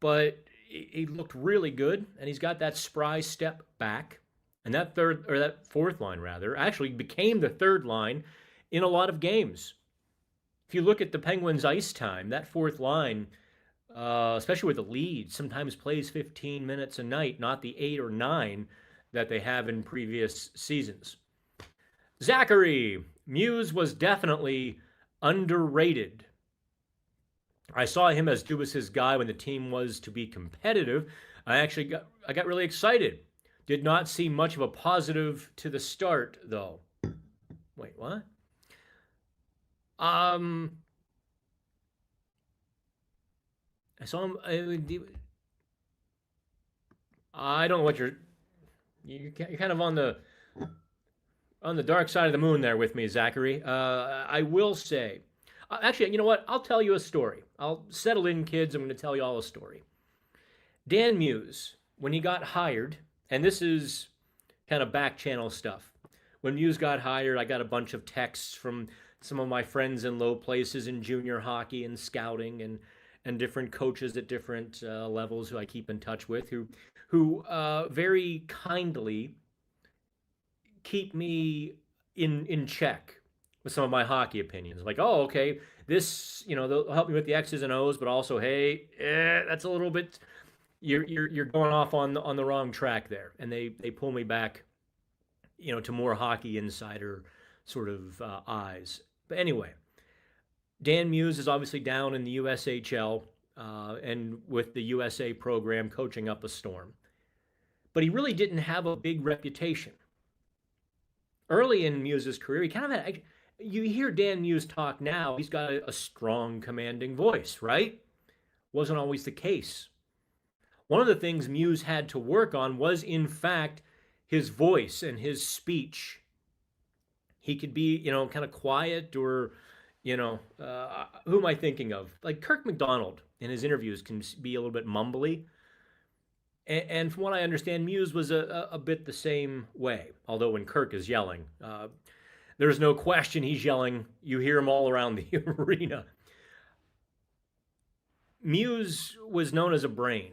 but he looked really good, and he's got that spry step back. And that fourth line rather, actually became the third line in a lot of games. If you look at the Penguins' ice time, that fourth line, especially with the lead, sometimes plays 15 minutes a night, not the 8 or 9 that they have in previous seasons. Zachary, Muse was definitely underrated. I saw him as Dubas's guy when the team was to be competitive. I got really excited. Did not see much of a positive to the start, though. Wait, what? I saw him. I don't know what you're kind of on the dark side of the moon there with me, Zachary. I will say, actually, you know what? I'll tell you a story. I'll settle in, kids. I'm going to tell you all a story. Dan Muse, when he got hired, and this is kind of back channel stuff. When Muse got hired, I got a bunch of texts from some of my friends in low places in junior hockey and scouting, and different coaches at different levels who I keep in touch with, who very kindly keep me in check with some of my hockey opinions. Like, oh, okay, this, they'll help me with the X's and O's, but also, hey, that's a little bit, you're going off on the wrong track there, and they pull me back, to more hockey insider sort of eyes. But anyway, Dan Muse is obviously down in the USHL and with the USA program coaching up a storm. But he really didn't have a big reputation. Early in Muse's career, he kind of had, you hear Dan Muse talk now, he's got a strong, commanding voice, right? Wasn't always the case. One of the things Muse had to work on was, in fact, his voice and his speech. He could be, kind of quiet, or, who am I thinking of? Like Kirk McDonald in his interviews can be a little bit mumbly. And from what I understand, Muse was a bit the same way. Although when Kirk is yelling, there's no question he's yelling. You hear him all around the arena. Muse was known as a brain,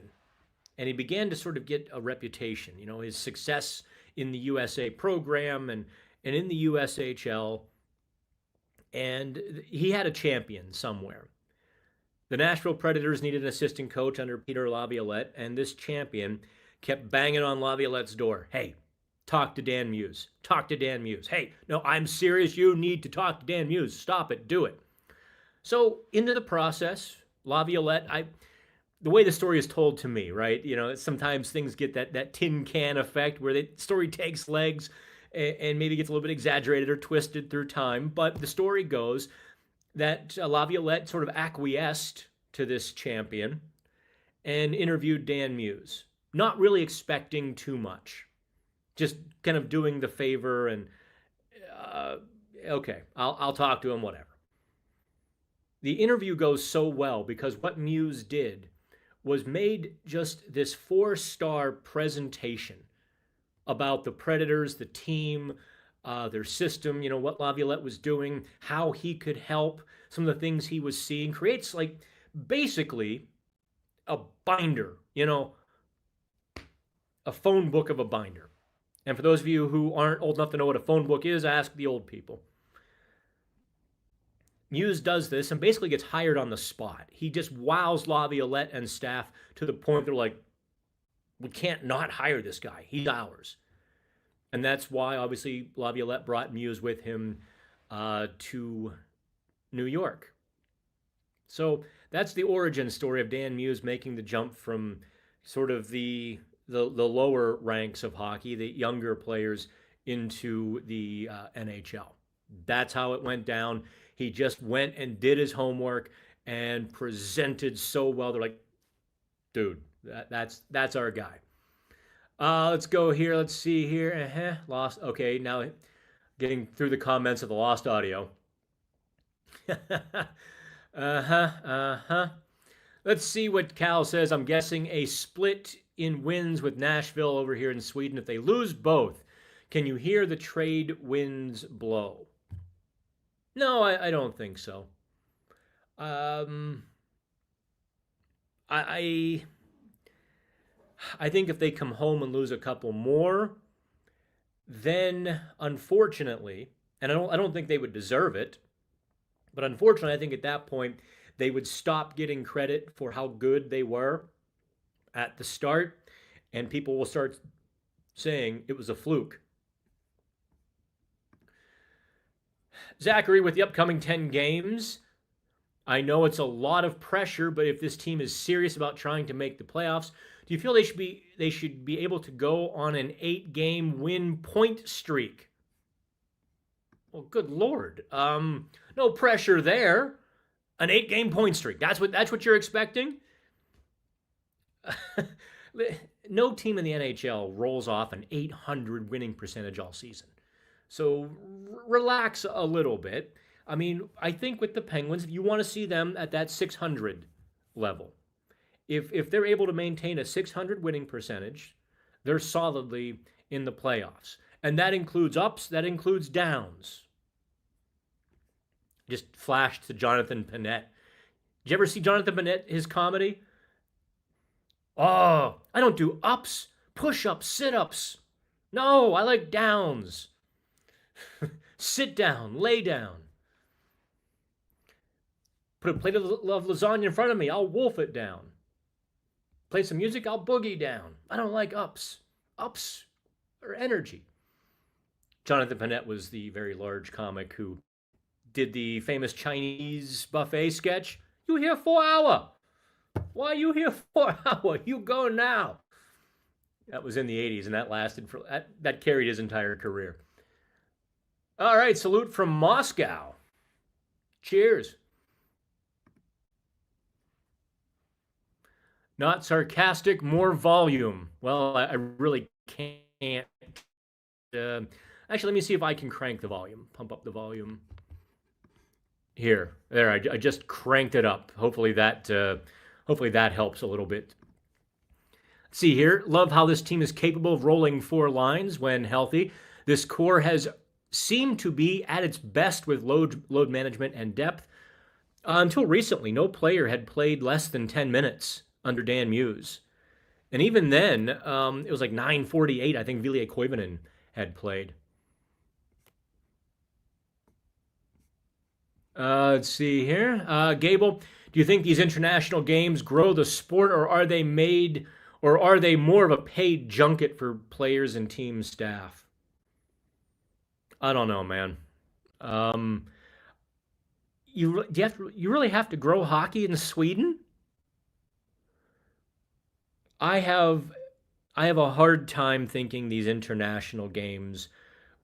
and he began to sort of get a reputation. His success in the USA program and in the USHL, and he had a champion somewhere. The Nashville Predators needed an assistant coach under Peter Laviolette, and this champion kept banging on Laviolette's door. Hey, talk to Dan Muse. Talk to Dan Muse. Hey, no, I'm serious. You need to talk to Dan Muse. Stop it. Do it. So into the process, Laviolette, the way the story is told to me, right? Sometimes things get that tin can effect where the story takes legs and maybe gets a little bit exaggerated or twisted through time. But the story goes that Laviolette sort of acquiesced to this champion and interviewed Dan Muse, not really expecting too much, just kind of doing the favor. And okay, I'll talk to him, whatever. The interview goes so well because what Muse did was made just this 4-star presentation about the Predators, the team, their system, what Laviolette was doing, how he could help, some of the things he was seeing. Creates like basically a binder, a phone book of a binder. And for those of you who aren't old enough to know what a phone book is, ask the old people. Muse does this and basically gets hired on the spot. He just wows Laviolette and staff to the point they're like, we can't not hire this guy. He's ours. And that's why, obviously, Laviolette brought Muse with him to New York. So that's the origin story of Dan Muse making the jump from sort of the lower ranks of hockey, the younger players, into the NHL. That's how it went down. He just went and did his homework and presented so well. They're like, dude, that's our guy. Let's go here. Let's see here. Lost. Okay, now getting through the comments of the lost audio. Let's see what Cal says. I'm guessing a split in wins with Nashville over here in Sweden. If they lose both, can you hear the trade winds blow? No, I don't think so. I think if they come home and lose a couple more, then unfortunately, and I don't think they would deserve it, but unfortunately, I think at that point they would stop getting credit for how good they were at the start, and people will start saying it was a fluke. Zachary, with the upcoming 10 games, I know it's a lot of pressure, but if this team is serious about trying to make the playoffs, do you feel they should be able to go on an 8-game win point streak? Well, good Lord. No pressure there. An 8-game point streak. That's what you're expecting? No team in the NHL rolls off an 800 winning percentage all season. So relax a little bit. I mean, I think with the Penguins, if you want to see them at that 600 level, if they're able to maintain a 600 winning percentage, they're solidly in the playoffs. And that includes ups, that includes downs. Just flashed to Jonathan Panette. Did you ever see Jonathan Panette, his comedy? Oh, I don't do ups, push-ups, sit-ups. No, I like downs. Sit down, lay down. Put a plate of lasagna in front of me, I'll wolf it down. Play some music, I'll boogie down. I don't like ups. Ups are energy. Jonathan Panette was the very large comic who did the famous Chinese buffet sketch. You here 4 hour? Why you here 4 hour? You go now. That was in the 80s, and that lasted for that carried his entire career. All right, salute from Moscow. Cheers. Not sarcastic, more volume. Well, I really can't. Actually, let me see if I can crank the volume. Pump up the volume. Here, there. I just cranked it up. Hopefully that helps a little bit. Let's see here. Love how this team is capable of rolling 4 lines when healthy. This core has seemed to be at its best with load management and depth. Until recently, no player had played less than 10 minutes under Dan Muse. And even then, it was like 9:48, I think Vilja Koivunen had played. Let's see here. Gable, do you think these international games grow the sport, or are they more of a paid junket for players and team staff? I don't know, man. You really have to grow hockey in Sweden? I have a hard time thinking these international games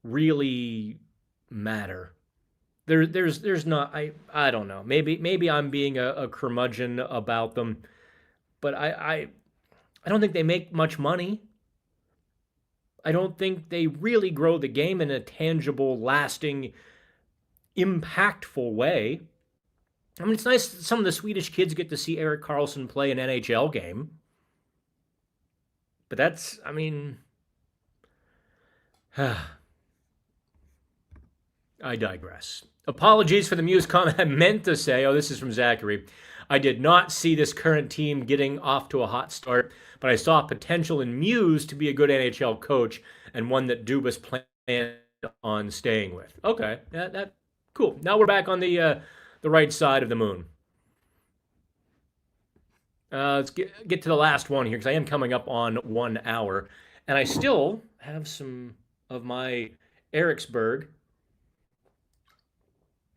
really matter. There's not. I don't know. Maybe I'm being a curmudgeon about them, but I don't think they make much money. I don't think they really grow the game in a tangible, lasting, impactful way. I mean, it's nice that some of the Swedish kids get to see Erik Karlsson play an NHL game. But that's, I mean, I digress. Apologies for the Muse comment. I meant to say, oh, this is from Zachary. I did not see this current team getting off to a hot start, but I saw potential in Muse to be a good NHL coach and one that Dubas planned on staying with. Okay, that cool. Now we're back on the right side of the moon. Let's get to the last one here because I am coming up on 1 hour, and I still have some of my Eriksberg.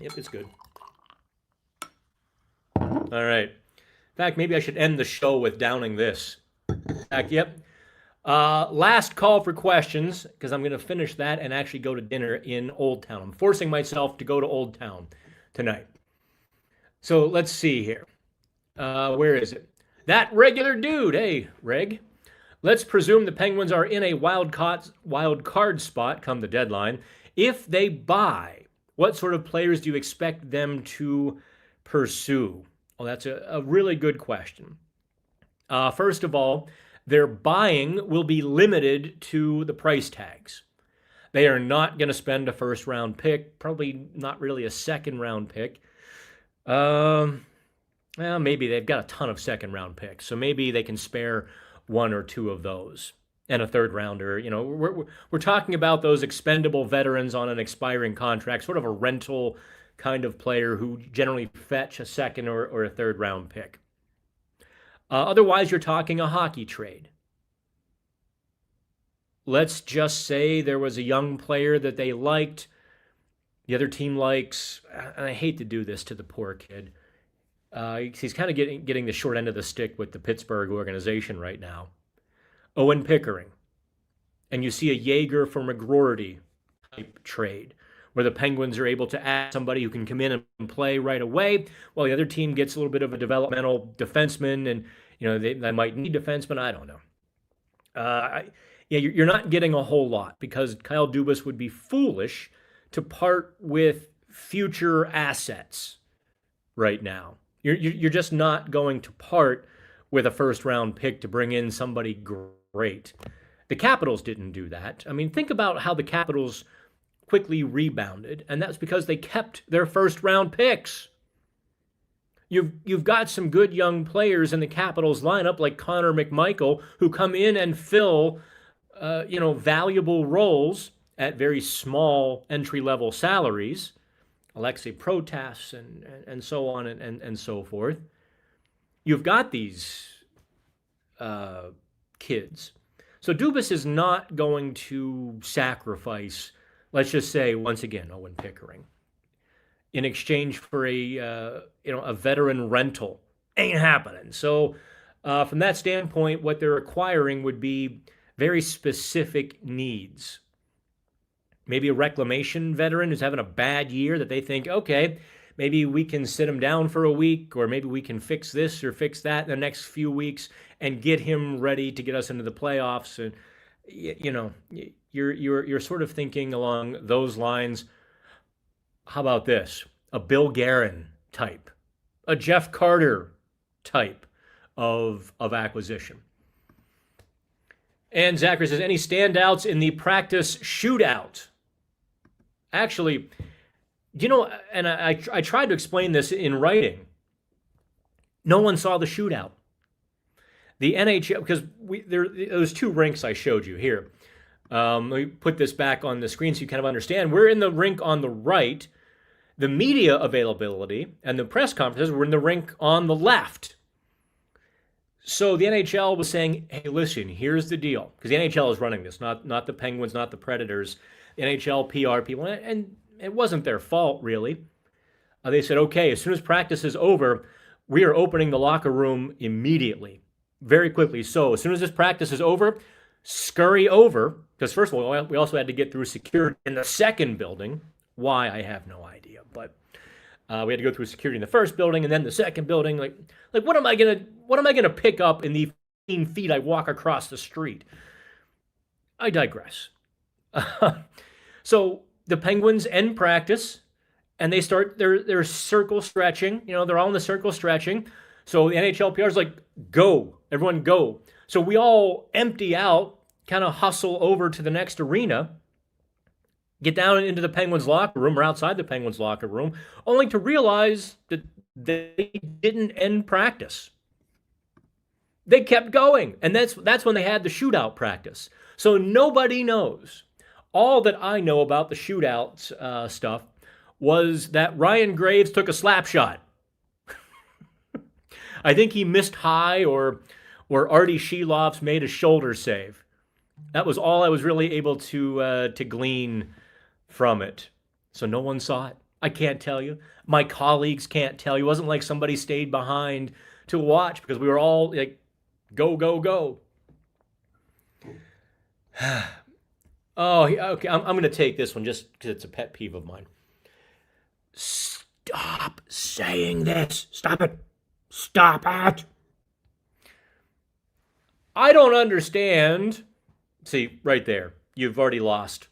Yep, it's good. All right. In fact, maybe I should end the show with downing this. Yep. Last call for questions because I'm going to finish that and actually go to dinner in Old Town. I'm forcing myself to go to Old Town tonight. So let's see here. Where is it? That regular dude. Hey, Reg. Let's presume the Penguins are in a wild card spot come the deadline. If they buy, what sort of players do you expect them to pursue? Well, that's a really good question. First of all, their buying will be limited to the price tags. They are not going to spend a first-round pick, probably not really a second-round pick. Well, maybe they've got a ton of second-round picks, so maybe they can spare one or two of those and a third-rounder. You know, we're talking about those expendable veterans on an expiring contract, sort of a rental kind of player who generally fetch a second or a third-round pick. Otherwise, you're talking a hockey trade. Let's just say there was a young player that they liked, the other team likes, and I hate to do this to the poor kid. He's kind of getting the short end of the stick with the Pittsburgh organization right now. Owen Pickering. And you see a Jaeger for McGroarty type trade where the Penguins are able to add somebody who can come in and play right away while the other team gets a little bit of a developmental defenseman and, you know, they might need defensemen. I don't know. You're not getting a whole lot because Kyle Dubas would be foolish to part with future assets right now. You're just not going to part with a first-round pick to bring in somebody great. The Capitals didn't do that. I mean, think about how the Capitals quickly rebounded, and that's because they kept their first-round picks. You've got some good young players in the Capitals lineup like Connor McMichael who come in and fill valuable roles at very small entry-level salaries. Alexei Protas and so on and so forth. You've got these kids. So Dubas is not going to sacrifice, let's just say, once again, Owen Pickering in exchange for a veteran rental. Ain't happening. So from that standpoint, what they're acquiring would be very specific needs. Maybe a reclamation veteran who's having a bad year that they think, okay, maybe we can sit him down for a week, or maybe we can fix this or fix that in the next few weeks and get him ready to get us into the playoffs. And you're sort of thinking along those lines. How about this? A Bill Guerin type, a Jeff Carter type of acquisition. And Zachary says, any standouts in the practice shootout? Actually, and I tried to explain this in writing. No one saw the shootout. The NHL, because those two rinks I showed you here. Let me put this back on the screen so you kind of understand. We're in the rink on the right. The media availability and the press conferences were in the rink on the left. So the NHL was saying, hey, listen, here's the deal. Because the NHL is running this, not the Penguins, not the Predators. The NHL PR people, and it wasn't their fault, really. They said, okay, as soon as practice is over, we are opening the locker room immediately, very quickly. So as soon as this practice is over, scurry over, because first of all, we also had to get through security in the second building. Why, I have no idea. But we had to go through security in the first building and then the second building. Like what am I gonna pick up in the 15 feet I walk across the street? I digress. So the Penguins end practice and they start their circle stretching. You know, they're all in the circle stretching. So the NHLPR is like, go, everyone go. So we all empty out, kind of hustle over to the next arena, get down into the Penguins locker room or outside the Penguins locker room, only to realize that they didn't end practice. They kept going, and that's when they had the shootout practice. So nobody knows. All that I know about the shootout stuff was that Ryan Graves took a slap shot. I think he missed high, or Artie Sheloff's made a shoulder save. That was all I was really able to glean from it. So no one saw it. I can't tell you. My colleagues can't tell you. It wasn't like somebody stayed behind to watch because we were all like, go, go, go. Oh, okay. I'm going to take this one just because it's a pet peeve of mine. Stop saying this. Stop it. Stop it. I don't understand. See, right there. You've already lost.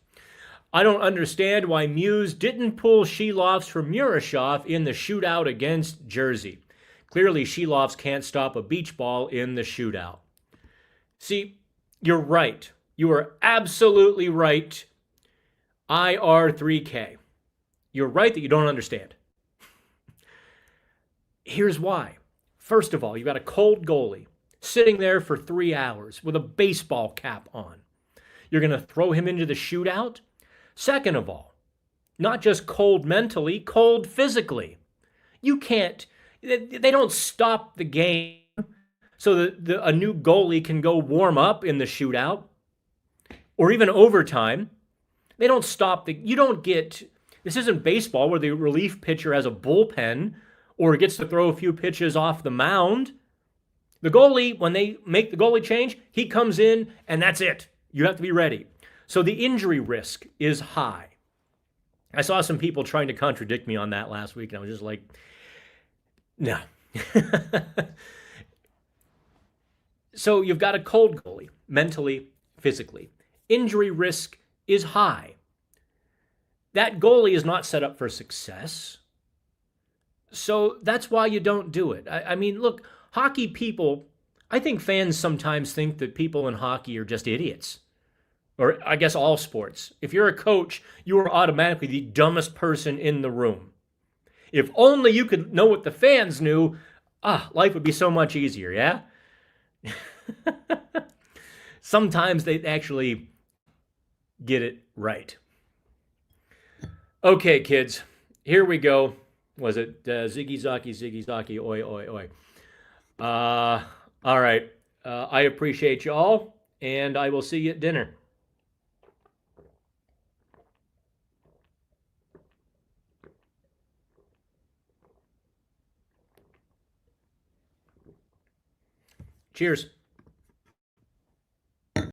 I don't understand why Muse didn't pull Sheloffs from Murashov in the shootout against Jersey. Clearly, Sheloffs can't stop a beach ball in the shootout. See, you're right. You are absolutely right. IR3K. You're right that you don't understand. Here's why. First of all, you've got a cold goalie sitting there for 3 hours with a baseball cap on. You're going to throw him into the shootout? Second of all, not just cold mentally, cold physically. You can't, they don't stop the game so that a new goalie can go warm up in the shootout or even overtime. They don't stop you don't get, this isn't baseball where the relief pitcher has a bullpen or gets to throw a few pitches off the mound. The goalie, when they make the goalie change, he comes in and that's it. You have to be ready. So the injury risk is high. I saw some people trying to contradict me on that last week, and I was just like, no. So you've got a cold goalie, mentally, physically. Injury risk is high. That goalie is not set up for success. So that's why you don't do it. I mean, look, hockey people, I think fans sometimes think that people in hockey are just idiots. Or I guess all sports. If you're a coach, you are automatically the dumbest person in the room. If only you could know what the fans knew, life would be so much easier, yeah? Sometimes they actually get it right. Okay, kids, here we go. Was it Ziggy Zaki, oi, oi, oi. All right. I appreciate you all, and I will see you at dinner. Cheers.